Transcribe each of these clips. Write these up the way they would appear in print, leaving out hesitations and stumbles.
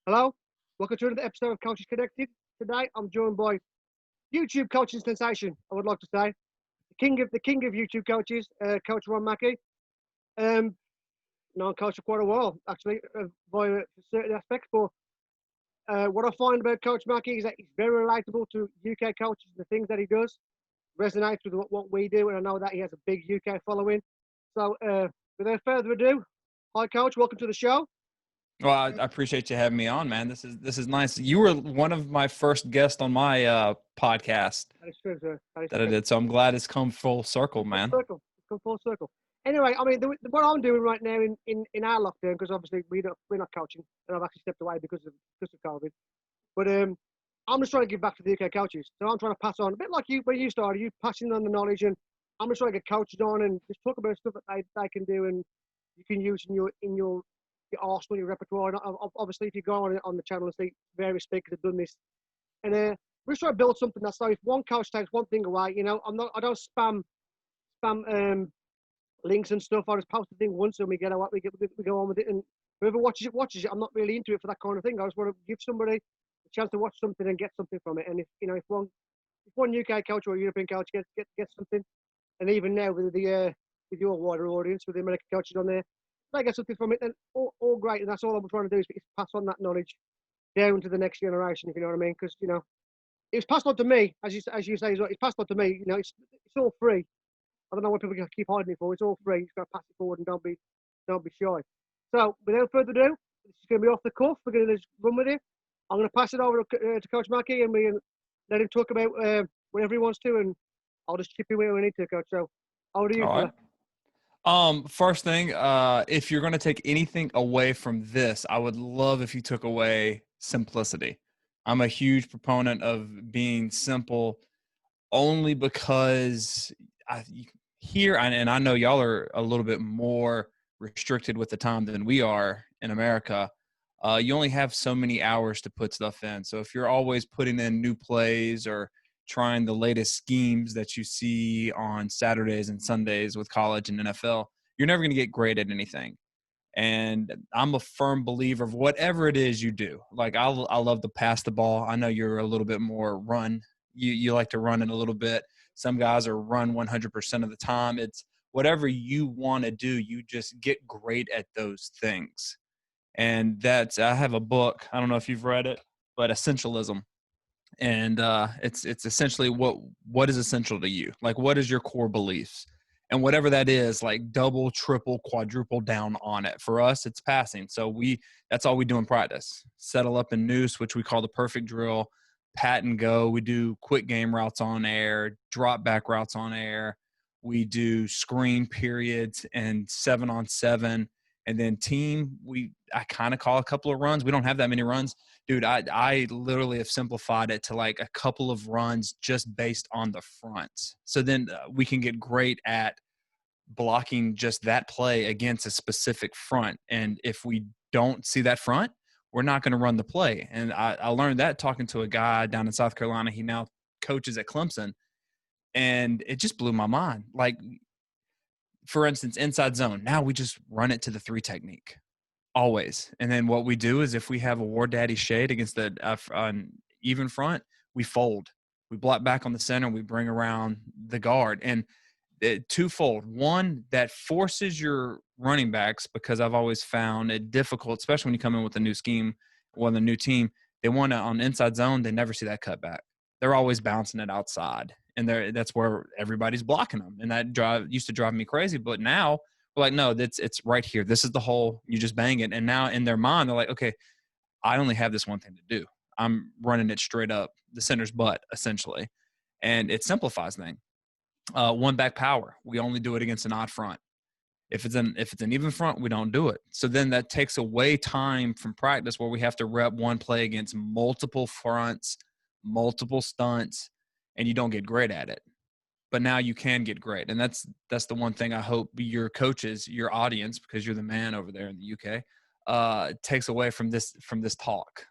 Hello, welcome to another episode of Coaches Connected. Today, I'm joined by YouTube coaching sensation. I would like to say the king of YouTube coaches, Coach Ron Mckie. Um, known coach for quite a while, actually, by certain aspects. But what I find about Coach Mckie is that he's very relatable to UK coaches. The things that he does resonates with what we do, and I know that he has a big UK following. So, without further ado, hi, Coach. Welcome to the show. Well, I appreciate you having me on, man. This is nice. You were one of my first guests on my podcast That is true, sir. That is that I true. did, so I'm glad it's come full circle, Full man. circle. It's come full circle. Anyway, I mean, what I'm doing right now in our lockdown, because obviously we're not coaching, and I've actually stepped away because of COVID. But I'm just trying to give back to the UK coaches. So I'm trying to pass on a bit like you when you started. You passing on the knowledge, and I'm just trying to get coaches on and just talk about stuff that they can do and you can use in your arsenal, your repertoire. And obviously, if you go on the channel and see various speakers have done this, and we're just trying to build something that's so if one coach takes one thing away, I don't spam links and stuff. I just post the thing once and we go on with it. And whoever watches it. I'm not really into it for that kind of thing. I just want to give somebody a chance to watch something and get something from it. And if one UK coach or a European coach gets something, and even now with your wider audience, with the American coaches on there, they get something from it, then all great. And that's all I'm trying to do is pass on that knowledge down to the next generation, if you know what I mean. Because it was passed on to me, as you say, it's passed on to me. It's all free. I don't know what people keep hiding it for. It's all free. You just got to pass it forward and don't be shy. So without further ado, this is going to be off the cuff. We're going to just run with it. I'm going to pass it over to Coach Mckie and we can let him talk about whatever he wants to, and I'll just chip in where we need to, Coach. So over to you, All fella. right. First thing, if you're going to take anything away from this, I would love if you took away simplicity. I'm a huge proponent of being simple, only because I here and I know y'all are a little bit more restricted with the time than we are in America. You only have so many hours to put stuff in. So if you're always putting in new plays or trying the latest schemes that you see on Saturdays and Sundays with college and NFL, you're never going to get great at anything. And I'm a firm believer of whatever it is you do. Like I love to pass the ball. I know you're a little bit more run. You like to run it a little bit. Some guys are run 100% of the time. It's whatever you want to do. You just get great at those things. And I have a book. I don't know if you've read it, but Essentialism. And it's essentially what is essential to you. Like what is your core beliefs? And whatever that is, like double, triple, quadruple down on it. For us, it's passing. So that's all we do in practice. Settle up in noose, which we call the perfect drill, pat and go. We do quick game routes on air, drop back routes on air. We do screen periods and 7-on-7. And then team, I kind of call a couple of runs. We don't have that many runs. Dude, I literally have simplified it to like a couple of runs just based on the front. So then we can get great at blocking just that play against a specific front. And if we don't see that front, we're not going to run the play. And I learned that talking to a guy down in South Carolina. He now coaches at Clemson. And it just blew my mind. Like, for instance, inside zone, now we just run it to the 3 technique. Always. And then what we do is if we have a War Daddy shade against an even front, we fold. We block back on the center and we bring around the guard. And twofold. One, that forces your running backs, because I've always found it difficult, especially when you come in with a new scheme or the new team. They want to, on the inside zone, they never see that cutback. They're always bouncing it outside. And that's where everybody's blocking them. And that used to drive me crazy. But now, we're like, no, it's right here. This is the hole. You just bang it. And now in their mind, they're like, okay, I only have this one thing to do. I'm running it straight up the center's butt, essentially. And it simplifies things. One back power. We only do it against an odd front. If it's an even front, we don't do it. So then that takes away time from practice where we have to rep one play against multiple fronts, multiple stunts, and you don't get great at it. But now you can get great. And that's the one thing I hope your coaches, your audience, because you're the man over there in the UK, takes away from this talk.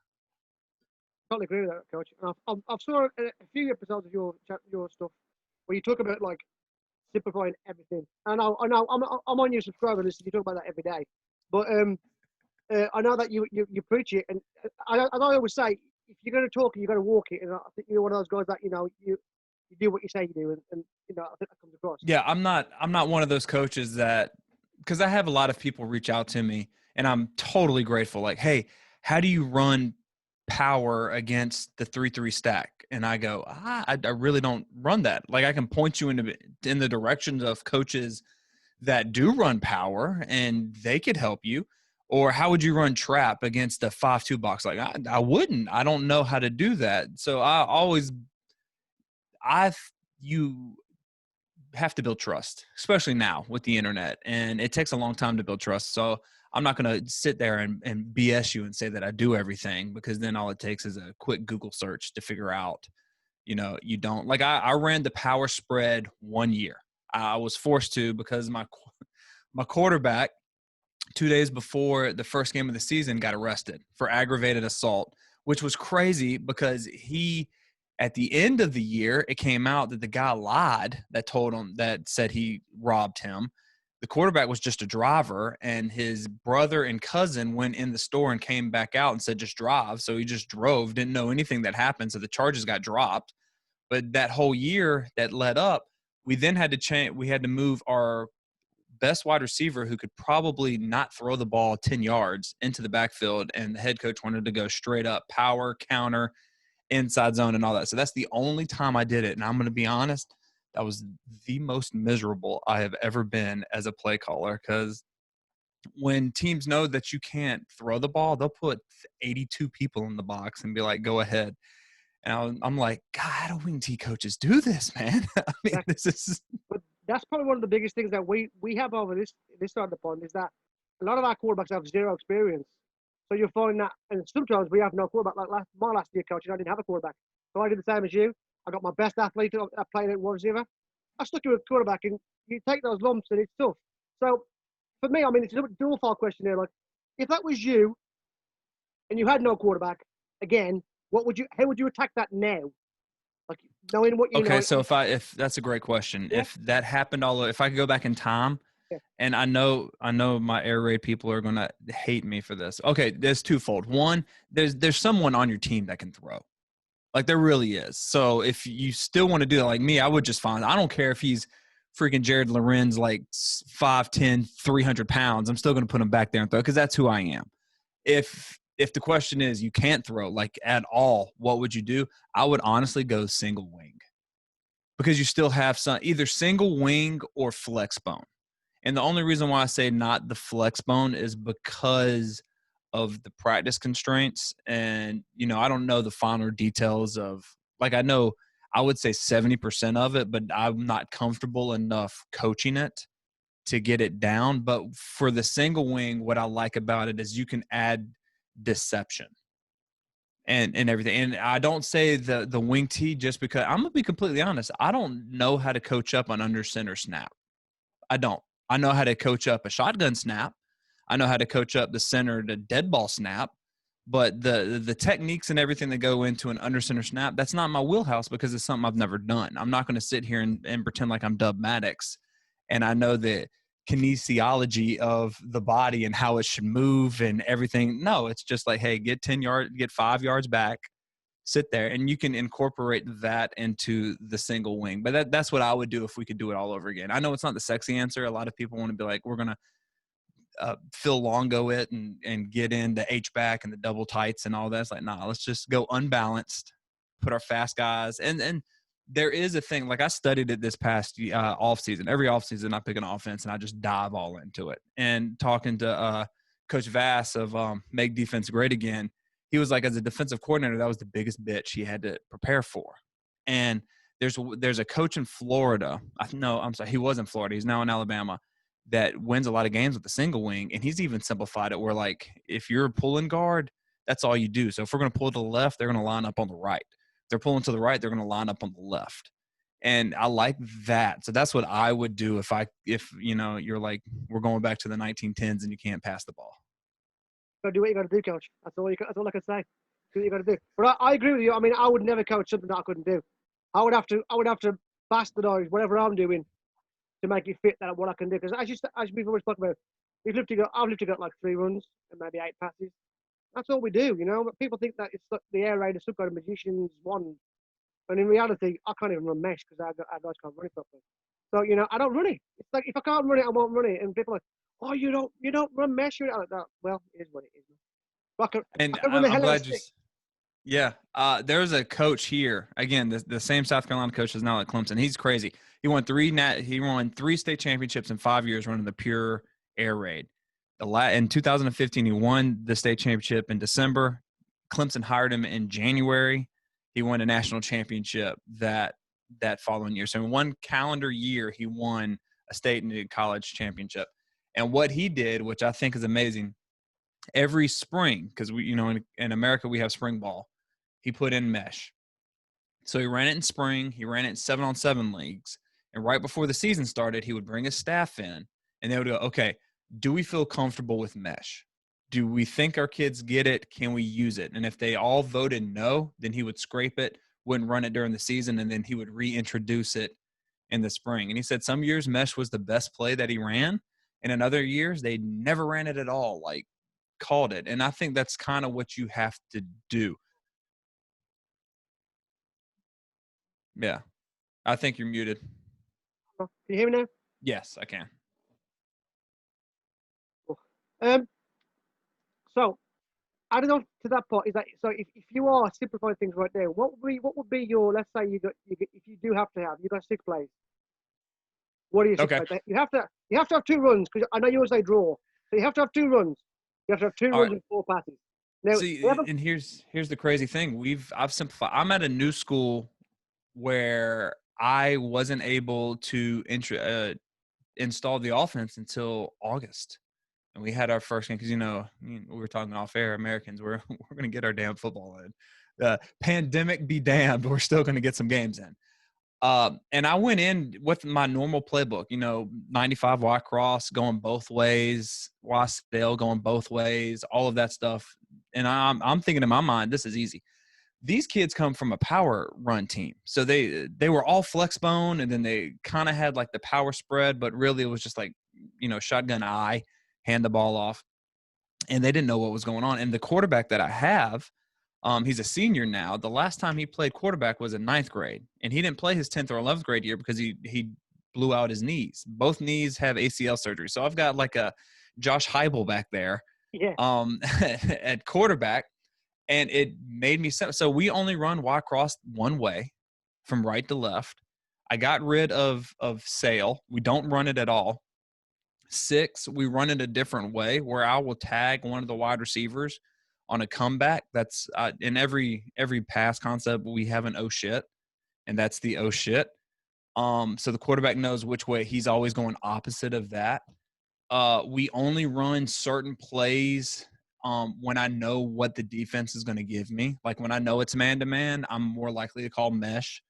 Totally agree with that, Coach. I've saw a few episodes of your stuff where you talk about like simplifying everything. I know, I'm on your subscriber list. You talk about that every day, but I know that you preach it, and I always say, if you're going to talk it, you're going to walk it. And I think you're one of those guys that you do what you say you do, and I think that comes across. Yeah, I'm not one of those coaches that, because I have a lot of people reach out to me and I'm totally grateful. Like, hey, how do you run power against the 3-3 stack? And I go, I really don't run that. Like, I can point you in the directions of coaches that do run power and they could help you. Or how would you run trap against the 5-2 box? Like, I wouldn't. I don't know how to do that. So I you have to build trust, especially now with the internet. And it takes a long time to build trust. So I'm not going to sit there and BS you and say that I do everything, because then all it takes is a quick Google search to figure out, you don't. Like, I ran the power spread 1 year. I was forced to, because my quarterback, 2 days before the first game of the season, got arrested for aggravated assault, which was crazy because at the end of the year, it came out that the guy lied, that said he robbed him. The quarterback was just a driver, and his brother and cousin went in the store and came back out and said, just drive. So he just drove, didn't know anything that happened. So the charges got dropped. But that whole year that led up, we then had to change. We had to move our best wide receiver, who could probably not throw the ball 10 yards, into the backfield. And the head coach wanted to go straight up power, counter, inside zone, and all that. So that's the only time I did it. And I'm going to be honest, that was the most miserable I have ever been as a play caller, because when teams know that you can't throw the ball, they'll put 82 people in the box and be like, go ahead. And I'm like, God, how do wing T coaches do this, man? I mean, Exactly. this is. But that's probably one of the biggest things that we have over this side of the pond, is that a lot of our quarterbacks have zero experience. So you'll find that, and sometimes we have no quarterback. Like my last year coaching, I didn't have a quarterback. So I did the same as you. I got my best athlete I played at wide receiver. I stuck with a quarterback, and you take those lumps, and it's tough. So for me, I mean, it's a dual file question here. Like, if that was you and you had no quarterback, again, how would you attack that now? Like, knowing what you know. Okay, so if that's a great question. Yeah, If that happened if I could go back in time, yeah, and I know my air raid people are gonna hate me for this. Okay, there's twofold. One, there's someone on your team that can throw. Like, there really is. So if you still want to do that, like me, I would just find. I don't care if he's freaking Jared Lorenz, like 5'10", 300 pounds. I'm still gonna put him back there and throw, because that's who I am. If the question is you can't throw, like, at all, what would you do? I would honestly go single wing, because you still have some either single wing or flex bone. And the only reason why I say not the flex bone is because of the practice constraints. And, I don't know the finer details of, like, I would say 70% of it, but I'm not comfortable enough coaching it to get it down. But for the single wing, what I like about it is you can add deception and everything. And I don't say the wing tee just because, I'm gonna be completely honest, I don't know how to coach up an under center snap. I don't. I know how to coach up a shotgun snap. I know how to coach up the center to dead ball snap. But the techniques and everything that go into an under center snap, that's not my wheelhouse, because it's something I've never done. I'm not going to sit here and pretend like I'm Dub Maddox and I know the kinesiology of the body and how it should move and everything. No, it's just like, hey, get 10 yards, get 5 yards back, sit there, and you can incorporate that into the single wing. But that's what I would do if we could do it all over again. I know it's not the sexy answer. A lot of people want to be like, we're going to Phil Longo it and get in the H-back and the double tights and all that. It's like, nah, let's just go unbalanced, put our fast guys. And there is a thing, like, I studied it this past off season. Every off season I pick an offense and I just dive all into it. And talking to Coach Vass of Make Defense Great Again, he was like, as a defensive coordinator, that was the biggest bitch he had to prepare for. And there's a coach in Florida. I'm sorry, he was in Florida. He's now in Alabama, that wins a lot of games with the single wing. And he's even simplified it where, like, if you're pulling guard, that's all you do. So if we're going to pull to the left, they're going to line up on the right. If they're pulling to the right, they're going to line up on the left. And I like that. So that's what I would do if you're like, we're going back to the 1910s and you can't pass the ball. Got to do what you got to do, coach. That's all I can say. Do what you got to do. But I agree with you. I mean, I would never coach something that I couldn't do. I would have to bastardize whatever I'm doing to make it fit that what I can do. Because as we've always talked about, I've literally got like 3 runs and maybe 8 passes. That's all we do, But people think that it's like the air raid, some kind of magician's wand. And in reality, I can't even run mesh because our guys can't run it properly. So, I don't run it. It's like, if I can't run it, I won't run it. And people are like, oh, you don't run mesh. You're like that. Well, it is what it is. But I And can run the I'm hell out of glad you. stick. Yeah. There's a coach here. Again, the same South Carolina coach is now at Clemson. He's crazy. He won three state championships in 5 years running the pure air raid. In 2015, he won the state championship in December. Clemson hired him in January. He won a national championship that following year. So in one calendar year, he won a state and a college championship. And what he did, which I think is amazing, every spring, because in America we have spring ball, he put in mesh. So he ran it in spring. He ran it in 7-on-7 leagues. And right before the season started, he would bring his staff in and they would go, okay, do we feel comfortable with mesh? Do we think our kids get it? Can we use it? And if they all voted no, then he would scrape it, wouldn't run it during the season, and then he would reintroduce it in the spring. And he said some years mesh was the best play that he ran. And in other years, they never ran it at all, like called it. And I think that's kind of what you have to do. Yeah. I think you're muted. Can you hear me now? Yes, I can. Cool. So adding on to that part is that so if you are simplifying things right there, what would be your, let's say if you do have to have, you got 6 plays. What are your 6 Okay. plays? You have to have 2 runs because I know you always say draw, so you have to have 2 runs. You have to have two All runs right. and 4 passes. Now, See, and here's the crazy thing. I've simplified. I'm at a new school where I wasn't able to install the offense until August. And we had our first game because we were talking off air. Americans, we're going to get our damn football in. Pandemic be damned, we're still going to get some games in. And I went in with my normal playbook, 95 Y cross going both ways, Y sail going both ways, all of that stuff. And I'm thinking in my mind, this is easy. These kids come from a power run team. So they were all flex bone, and then they kind of had like the power spread, but really it was just like, shotgun eye, hand the ball off. And they didn't know what was going on. And the quarterback that I have, he's a senior now. The last time he played quarterback was in 9th grade, and he didn't play his 10th or 11th grade year because he blew out his knees. Both knees have ACL surgery. So I've got like a Josh Heupel back there, yeah, at quarterback, and it made me so we only run Y cross one way, from right to left. I got rid of sail. We don't run it at all. 6, we run it a different way where I will tag one of the wide receivers on a comeback. That's in every pass concept we have an oh shit, and that's the oh shit. So the quarterback knows which way he's always going opposite of that. We only run certain plays when I know what the defense is going to give me. Like when I know it's man to man, I'm more likely to call mesh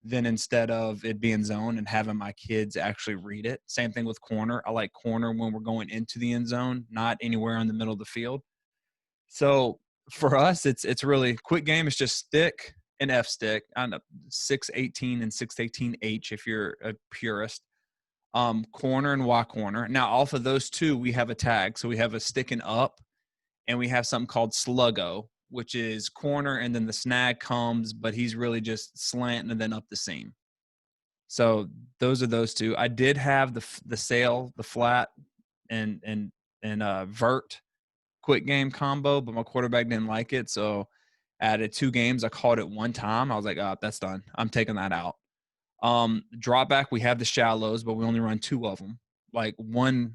than instead of it being zone and having my kids actually read it. Same thing with corner. I like corner when we're going into the end zone, not anywhere in the middle of the field. So for us, it's really quick game. It's just stick and F stick. I know 618 and 618H if you're a purist. Corner and Y corner. Now off of those two, we have a tag. So we have a sticking up, and we have something called sluggo, which is corner, and then the snag comes, but he's really just slanting and then up the seam. So those are those two. I did have the sail, the flat, and vert quick game combo, but my quarterback didn't like it. So added 2 games. I called it one time. I was like, oh, that's done. I'm taking that out. Drop back, we have the shallows, but we only run 2 of them. Like one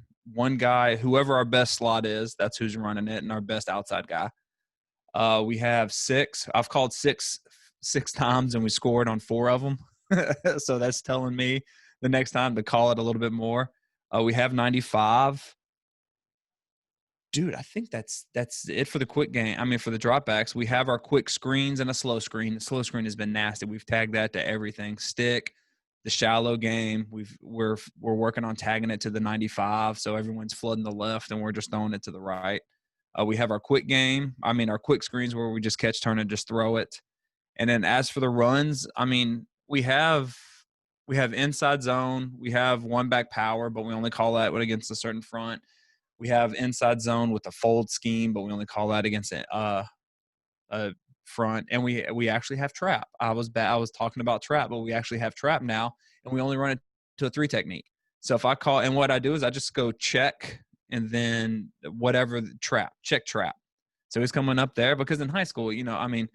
guy, whoever our best slot is, that's who's running it, and our best outside guy. We have 6. I've called 6 times, and we scored on 4 of them. So that's telling me the next time to call it a little bit more. We have 95. Dude, I think that's it for the quick game. I mean, for the dropbacks, we have our quick screens and a slow screen. The slow screen has been nasty. We've tagged that to everything. Stick, the shallow game. We're working on tagging it to the 95, so everyone's flooding the left and we're just throwing it to the right. We have our quick game. I mean, our quick screens where we just catch, turn, and just throw it. And then as for the runs, I mean, we have inside zone. We have one back power, but we only call that when against a certain front. We have inside zone with a fold scheme, but we only call that against a front, and we actually have trap. I was talking about trap, but we actually have trap now, and we only run it to a 3 technique. So if I call, and what I do is I just go check and then whatever trap, check trap. So he's coming up there because in high school, I mean,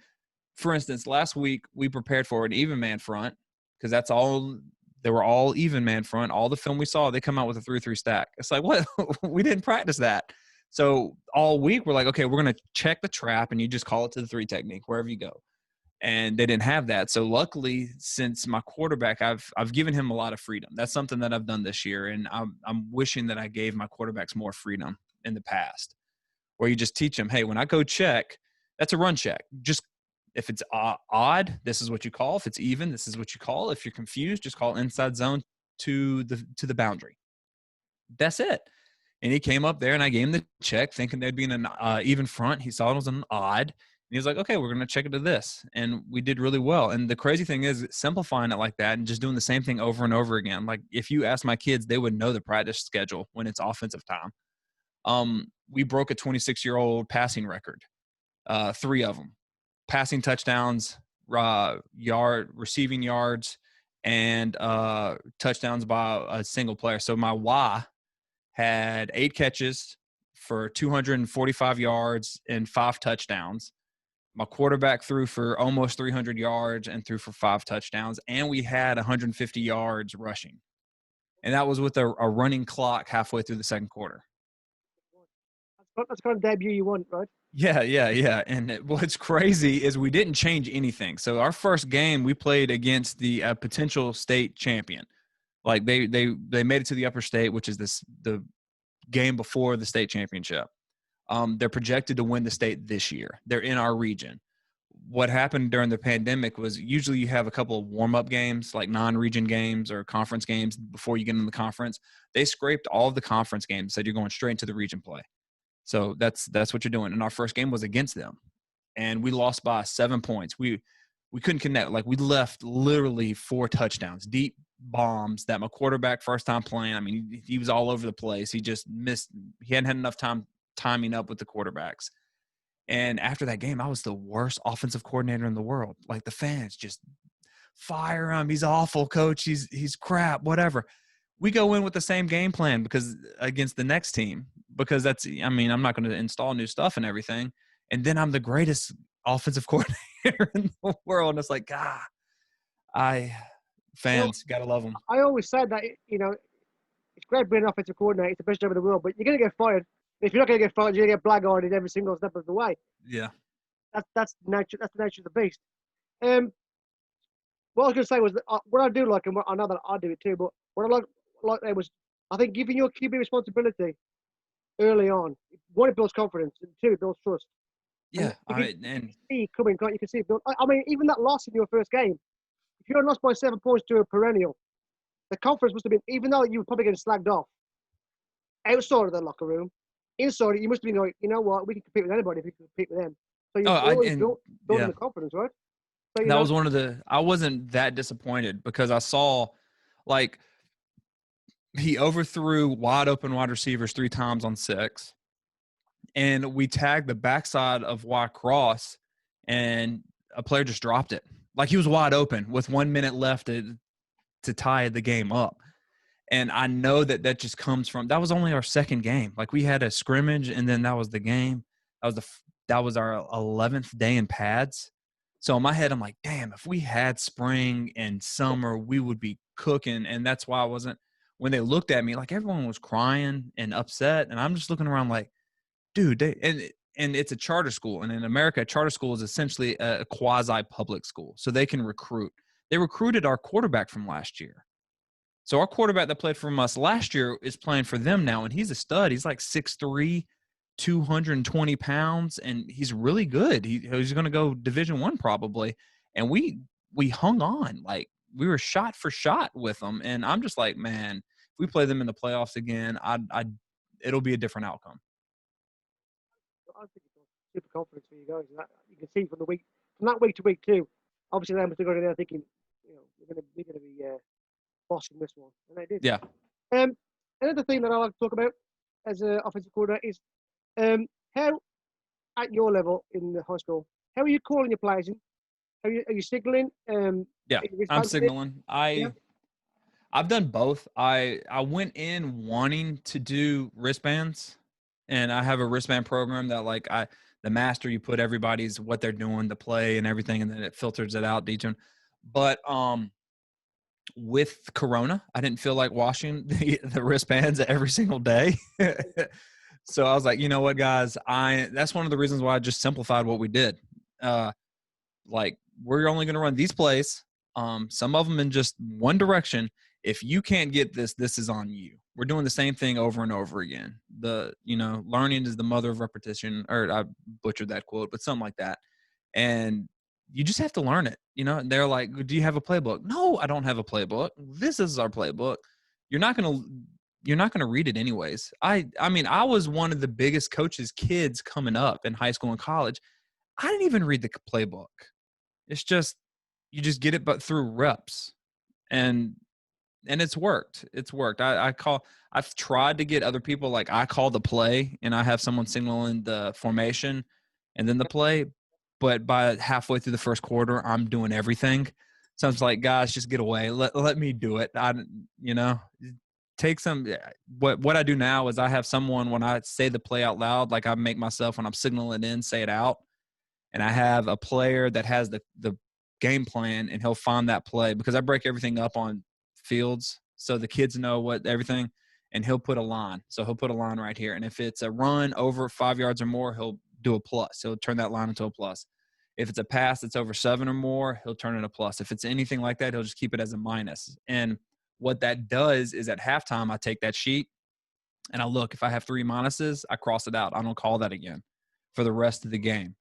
for instance, last week we prepared for an even man front because that's all they were all even man front. All the film we saw, they come out with a 3-3 stack. It's like, what? We didn't practice that. So all week we're like, okay, we're going to check the trap and you just call it to the 3 technique wherever you go. And they didn't have that. So luckily, since my quarterback, I've given him a lot of freedom. That's something that I've done this year. And I'm wishing that I gave my quarterbacks more freedom in the past, where you just teach them, hey, when I go check, that's a run check. Just if it's odd, this is what you call. If it's even, this is what you call. If you're confused, just call inside zone to the boundary. That's it. And he came up there, and I gave him the check, thinking there'd be an even front. He saw it was an odd, and he was like, "Okay, we're going to check it to this," and we did really well. And the crazy thing is, simplifying it like that and just doing the same thing over and over again. Like if you ask my kids, they would know the practice schedule when it's offensive time. We broke a 26-year-old passing record, 3 of them, passing touchdowns, receiving yards, and touchdowns by a single player. So my Y had 8 catches for 245 yards and 5 touchdowns. My quarterback threw for almost 300 yards and threw for 5 touchdowns, and we had 150 yards rushing. And that was with a running clock halfway through the second quarter. That's the kind of debut you want, right? Yeah. And what's crazy is we didn't change anything. So our first game, we played against the potential state champion. Like they made it to the upper state, which is the game before the state championship. They're projected to win the state this year. They're in our region. What happened during the pandemic was usually you have a couple of warm-up games, like non-region games or conference games before you get into the conference. They scraped all of the conference games, said you're going straight into the region play. So that's what you're doing. And our first game was against them, and we lost by 7 points. We couldn't connect. Like we left literally 4 touchdowns, deep bombs that my quarterback first time playing. I mean, he was all over the place. He just missed. He hadn't had enough time timing up with the quarterbacks. And after that game, I was the worst offensive coordinator in the world. Like the fans just fire him. He's awful, coach. He's crap, whatever. We go in with the same game plan because against the next team, because I'm not going to install new stuff and everything. And then I'm the greatest offensive coordinator in the world. And it's like, fans, got to love them. I always said that, it's great being an offensive coordinator. It's the best job in the world, but you're going to get fired. If you're not going to get fired, you're going to get blackguarded every single step of the way. Yeah. That's nature. That's the nature of the beast. What I was going to say was that what I do like, and I know that I do it too, but what I like there was, I think, giving your QB responsibility early on. 1, it builds confidence, and 2, it builds trust. Yeah, you can see it coming. You can see it build. I mean, even that loss in your first game, if you're lost by 7 points to a perennial, the confidence must have been, even though you were probably getting slagged off outside of the locker room, inside it, you must have been like, you know what, we can compete with anybody if we can compete with them. So you're always building the confidence, right? So, that was one of I wasn't that disappointed because I saw, like, he overthrew wide open wide receivers 3 times on 6. And we tagged the backside of Y cross, and a player just dropped it. Like he was wide open with 1 minute left to tie the game up. And I know that just comes from, that was only our second game. Like we had a scrimmage and then that was the game. That was our 11th day in pads. So in my head, I'm like, damn, if we had spring and summer, we would be cooking. And that's why I wasn't, when they looked at me, like everyone was crying and upset. And I'm just looking around like, dude, and it's a charter school. And in America, a charter school is essentially a quasi public school. So they can recruit. They recruited our quarterback from last year. So our quarterback that played for us last year is playing for them now, and he's a stud. He's like 6'3", 220 pounds, and he's really good. He's going to go Division I probably. And we hung on. Like, we were shot for shot with them. And I'm just like, man, if we play them in the playoffs again, it'll be a different outcome. I think it's super confidence for you guys. And you can see from that week to week too. Obviously, they must have got in there thinking, we're going to be bossing this one, and they did. Yeah. Another thing that I like to talk about, as an offensive coordinator is how at your level in the high school, how are you calling your plays in? Are you signaling? Yeah, Are you I'm responsive? signaling. Yeah. I've done both. I went in wanting to do wristbands, and I have a wristband program that like the master, you put everybody's what they're doing, the play and everything, and then it filters it out to each one. But with Corona, I didn't feel like washing the wristbands every single day. So I was like, you know what, guys, that's one of the reasons why I just simplified what we did. Like, we're only going to run these plays, some of them in just one direction. If you can't get this is on you. We're doing the same thing over and over again. Learning is the mother of repetition, or I butchered that quote, but something like that. And you just have to learn it. And they're like, do you have a playbook? No, I don't have a playbook. This is our playbook. You're not going to read it anyways. I mean, I was one of the biggest coaches' kids coming up in high school and college. I didn't even read the playbook. It's just, you just get it, but through reps, and it's worked. It's worked. I've tried to get other people, like I call the play and I have someone signaling the formation and then the play, but by halfway through the first quarter, I'm doing everything. So I'm like, guys, just get away. Let me do it. You know, take some. What I do now is I have someone, when I say the play out loud, like I make myself when I'm signaling in, say it out. And I have a player that has the game plan, and he'll find that play, because I break everything up on fields so the kids know what everything, and he'll put a line. So he'll put a line right here. And if it's a run over 5 yards or more, he'll do a plus. He'll turn that line into a plus. If it's a pass that's over 7 or more, he'll turn it a plus. If it's anything like that, he'll just keep it as a minus. And what that does is at halftime, I take that sheet and I look, if I have 3 minuses, I cross it out. I don't call that again for the rest of the game.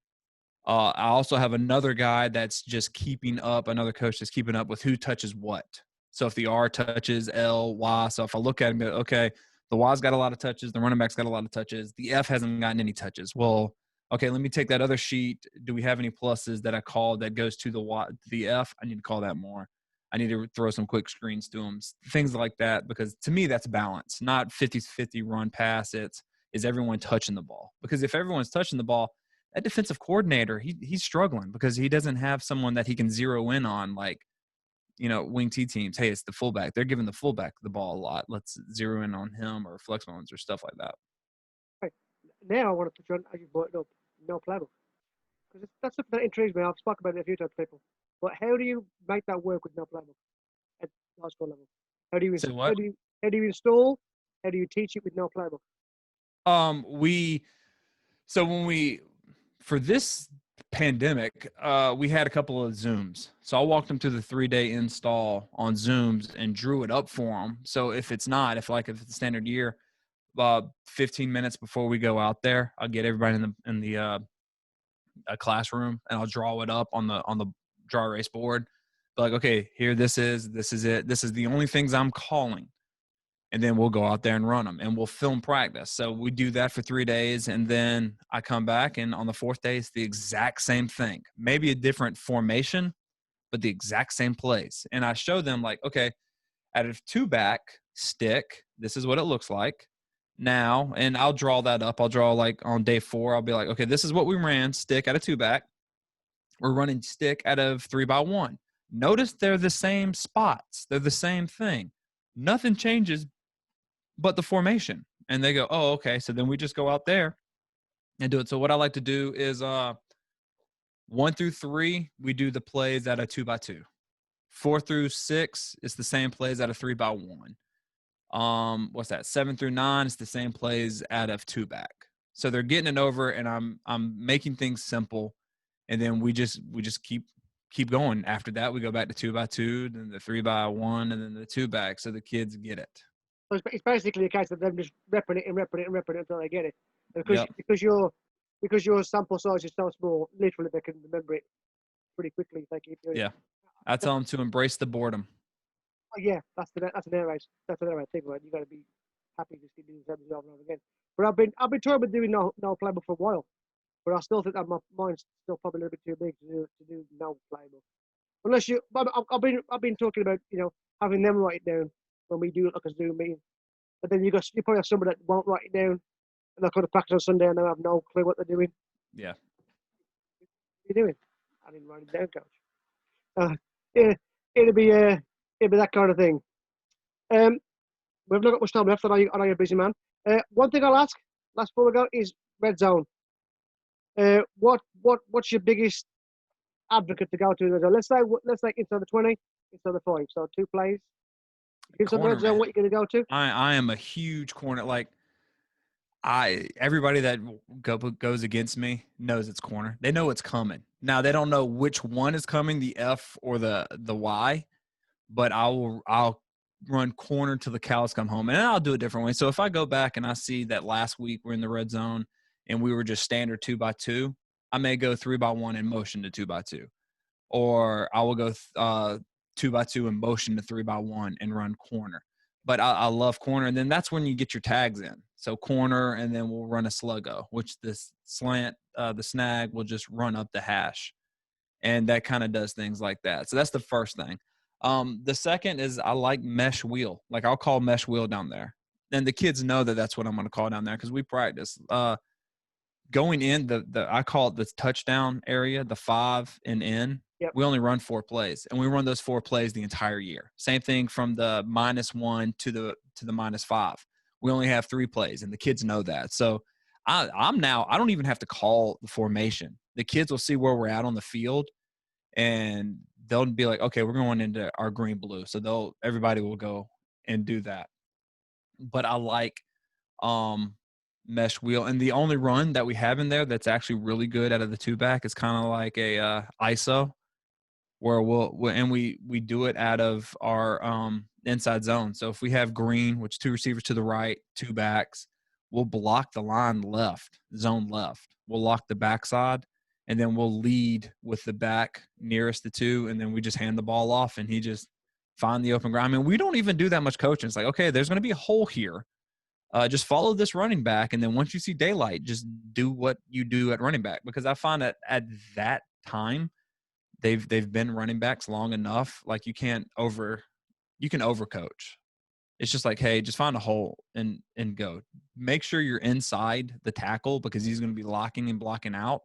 I also have another guy that's just keeping up, another coach that's keeping up with who touches what. So if the R touches L, Y, so if I look at him, okay, the Y's got a lot of touches, the running back's got a lot of touches, the F hasn't gotten any touches. Well, okay, let me take that other sheet. Do we have any pluses that I called that goes to the Y, the F? I need to call that more. I need to throw some quick screens to them, things like that, because to me, that's balance, not 50-50 run pass. Is everyone touching the ball? Because if everyone's touching the ball, that defensive coordinator, he's struggling because he doesn't have someone that he can zero in on, like, wing T teams. Hey, it's the fullback. They're giving the fullback the ball a lot. Let's zero in on him, or flex bones or stuff like that. Right. Now I want to touch on, as you brought it up, no playbook. Because that's something that intrigues me. I've spoken about it a few times to people. But how do you make that work with no playbook at high school level? How do you Say how what? do you how do you install? How do you teach it with no playbook? When we for this pandemic, we had a couple of Zooms. So I walked them through the 3-day install on Zooms and drew it up for them. So if it's a standard year, 15 minutes before we go out there, I'll get everybody in the classroom, and I'll draw it up on the dry erase board. But like, okay, here, this is it. This is the only things I'm calling. And then we'll go out there and run them, and we'll film practice. So we do that for 3 days, and then I come back, and on the 4th day, it's the exact same thing. Maybe a different formation, but the exact same plays. And I show them, like, okay, out of 2 back stick, this is what it looks like now. And I'll draw that up. I'll draw, like, on day 4, I'll be like, okay, this is what we ran, stick out of 2 back. We're running stick out of 3-by-1. Notice they're the same spots. They're the same thing. Nothing changes but the formation. And they go, oh, okay. So then we just go out there and do it. So what I like to do is 1 through 3, we do the plays at a 2-by-2. 4 through 6, it's the same plays out of 3-by-1. What's that? 7 through 9, it's the same plays out of 2 back. So they're getting it over, and I'm making things simple. And then we just keep going. After that, we go back to 2-by-2, then the 3-by-1, and then the 2 back. So the kids get it. So it's basically a case of them just repping it and repping it and repping it until they get it. And Yep. because your sample size is so small, literally they can remember it pretty quickly if they keep doing it. Yeah. I tell them to embrace the boredom. Oh, yeah, that's an air race. That's an air race thing, right? You got to be happy to keep doing the same over and over again. But I've been trying to do no playbook for a while, but I still think that my mind's still probably a little bit too big to do no playbook. Unless you, I've been talking about having them write it down when we do like a Zoom meeting. But then you probably have somebody that won't write it down, and they'll come to practice on Sunday and they have no clue what they're doing. Yeah. What are you doing? I didn't write it down, coach. Yeah, it'll be that kind of thing. We've not got much time left. I know you're a busy man. One thing I'll ask last before we go is red zone. What's your biggest advocate to go to? Let's say inside the 20, inside the 5. So 2 plays. Inside the red zone, what you're going to go to? I am a huge corner. Like everybody that goes against me knows it's corner. They know it's coming. Now they don't know which one is coming, the F or the Y, but I'll run corner till the cows come home, and I'll do it different way. So if I go back and I see that last week we're in the red zone and we were just standard 2x2, I may go 3x1 and motion to 2x2, or I will go 2x2 and motion to 3x1 and run corner. But I love corner, and then that's when you get your tags in. So corner, and then we'll run a sluggo, which this slant, the snag will just run up the hash, and that kind of does things like that. So that's the first thing. The second is I like mesh wheel. Like I'll call mesh wheel down there, and the kids know that that's what I'm going to call down there because we practice. Going in I call it the touchdown area, the 5 and in. Yep. We only run 4 plays, and we run those 4 plays the entire year. Same thing from the -1 to the -5. We only have 3 plays, and the kids know that. So I don't even have to call the formation. The kids will see where we're at on the field, and they'll be like, okay, we're going into our green blue. So everybody will go and do that. But I like mesh wheel, and the only run that we have in there that's actually really good out of the 2-back is kind of like a ISO, where we do it out of our inside zone. So if we have green, which 2 receivers to the right, 2 backs, we'll block the line left, zone left. We'll lock the backside, and then we'll lead with the back nearest the 2, and then we just hand the ball off, and he just find the open ground. I mean, we don't even do that much coaching. It's like, okay, there's going to be a hole here. Just follow this running back, and then once you see daylight, just do what you do at running back. Because I find that at that time, they've been running backs long enough. Like you can overcoach. It's just like, hey, just find a hole and go. Make sure you're inside the tackle because he's going to be locking and blocking out.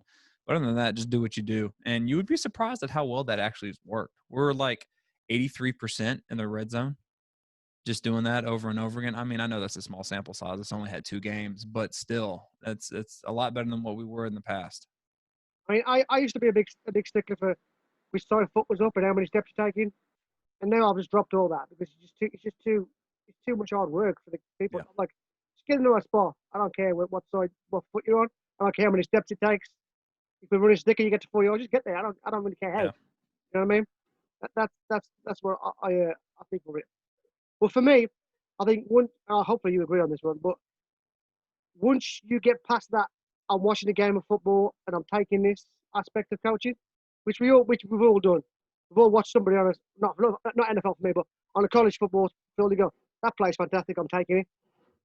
But other than that, just do what you do, and you would be surprised at how well that actually has worked. We're like 83% in the red zone. Just doing that over and over again. I mean, I know that's a small sample size. It's only had 2 games, but still, it's a lot better than what we were in the past. I mean, I used to be a big stickler for which side of foot was up and how many steps you're taking, and now I've just dropped all that because it's too much hard work for the people. Yeah. Like, just get into a spot. I don't care what foot you're on. I don't care how many steps it takes. If we run a sticker, you get to 4 yards. Just get there. I don't really care how. Yeah. You know what I mean? That's what I think of it. But for me, I think hopefully you agree on this one. But once you get past that, I'm watching a game of football and I'm taking this aspect of coaching, which we've all done. We've all watched somebody on not NFL for me, but on a college football field. You go, that play's fantastic. I'm taking it.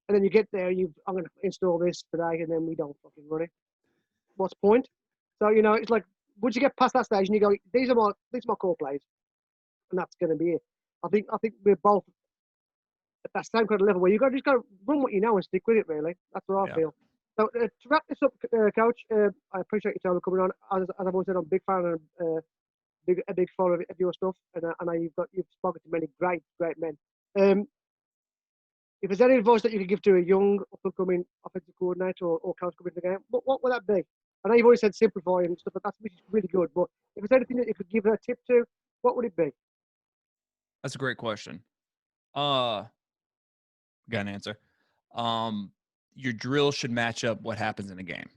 And then you get there, I'm going to install this today, and then we don't fucking run it. What's the point? So it's like once you get past that stage and you go, these are my core plays, and that's going to be it. I think we're both at that same kind of level where you just got to run what you know and stick with it. Really, that's what I feel. So to wrap this up, Coach, I appreciate your time coming on. As I've always said, I'm a big fan and a big follower of your stuff, and I know you've spoken to many great men. If there's any advice that you could give to a young up-and-coming offensive coordinator or coach coming to the game, what would that be? I know you've always said simplify and stuff, but that's really good. But if there's anything that you could give a tip to, what would it be? That's a great question. Got an answer. Your drill should match up what happens in a game.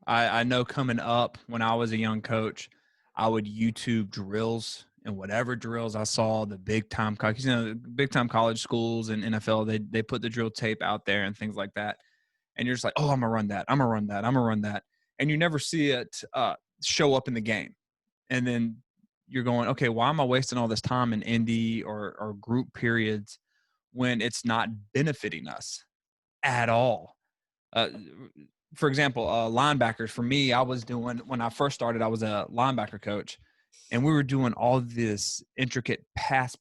I know coming up when I was a young coach, I would YouTube drills, and whatever drills I saw, the big time college schools and NFL, they put the drill tape out there and things like that. And you're just like, oh, I'm gonna run that. I'm gonna run that. I'm gonna run that. And you never see it show up in the game. And then you're going, okay, why am I wasting all this time in indie or group periods when it's not benefiting us at all? For example, linebackers, for me, when I first started, I was a linebacker coach, and we were doing all this intricate pass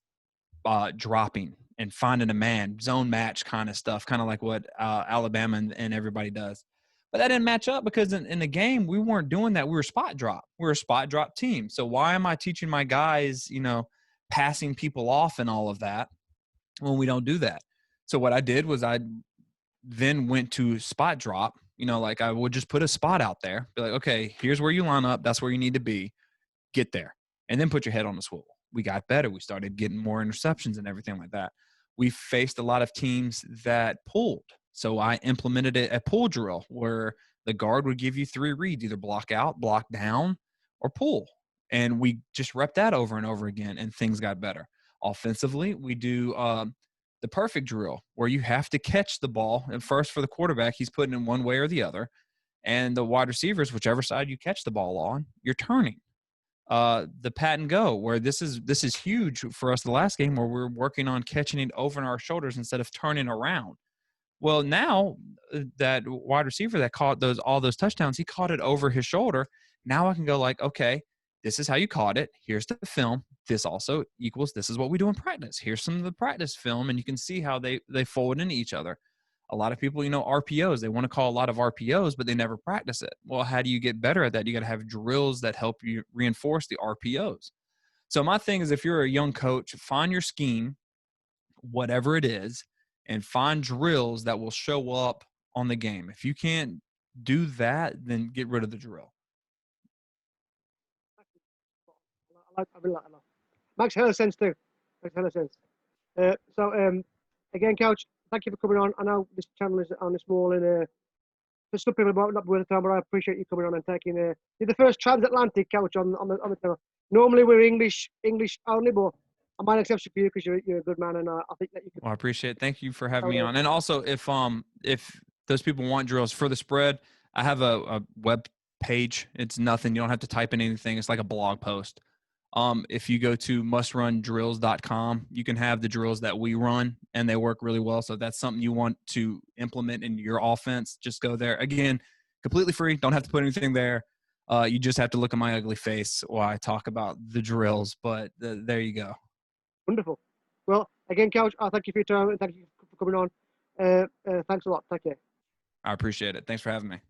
dropping and finding a man, zone match kind of stuff, kind of like what Alabama and everybody does. But that didn't match up because in the game, we weren't doing that. We were spot drop. We were a spot drop team. So why am I teaching my guys, passing people off and all of that when we don't do that? So what I did was I then went to spot drop. Like I would just put a spot out there, be like, okay, here's where you line up. That's where you need to be. Get there. And then put your head on the swivel. We got better. We started getting more interceptions and everything like that. We faced a lot of teams that pulled. So I implemented a pull drill where the guard would give you 3 reads, either block out, block down, or pull. And we just rep that over and over again, and things got better. Offensively, we do the perfect drill where you have to catch the ball. And first, for the quarterback, he's putting in one way or the other. And the wide receivers, whichever side you catch the ball on, you're turning. The pat and go, where this is huge for us the last game, where we're working on catching it over our shoulders instead of turning around. Well, now that wide receiver that caught all those touchdowns, he caught it over his shoulder. Now I can go like, okay, this is how you caught it. Here's the film. This also equals this is what we do in practice. Here's some of the practice film, and you can see how they fold into each other. A lot of people, RPOs, they want to call a lot of RPOs, but they never practice it. Well, how do you get better at that? You got to have drills that help you reinforce the RPOs. So my thing is, if you're a young coach, find your scheme, whatever it is, and find drills that will show up on the game. If you can't do that, then get rid of the drill. I really like that. Makes hella sense too. Makes hella sense. Again, Coach, thank you for coming on. I know this channel is on a small and for some people might not be worth the time, but I appreciate you coming on and taking. You're the first transatlantic coach on the channel. Normally we're English only, but I might accept you for you because you're a good man, and I think that you can. Well, I appreciate it. Thank you for having me on. And also, if those people want drills for the spread, I have a web page. It's nothing. You don't have to type in anything. It's like a blog post. If you go to mustrundrills.com, you can have the drills that we run, and they work really well. So if that's something you want to implement in your offense, just go there. Again, completely free. Don't have to put anything there. You just have to look at my ugly face while I talk about the drills. But there you go. Wonderful. Well, again, Coach, I thank you for your time and thank you for coming on. Thanks a lot. Take care. I appreciate it. Thanks for having me.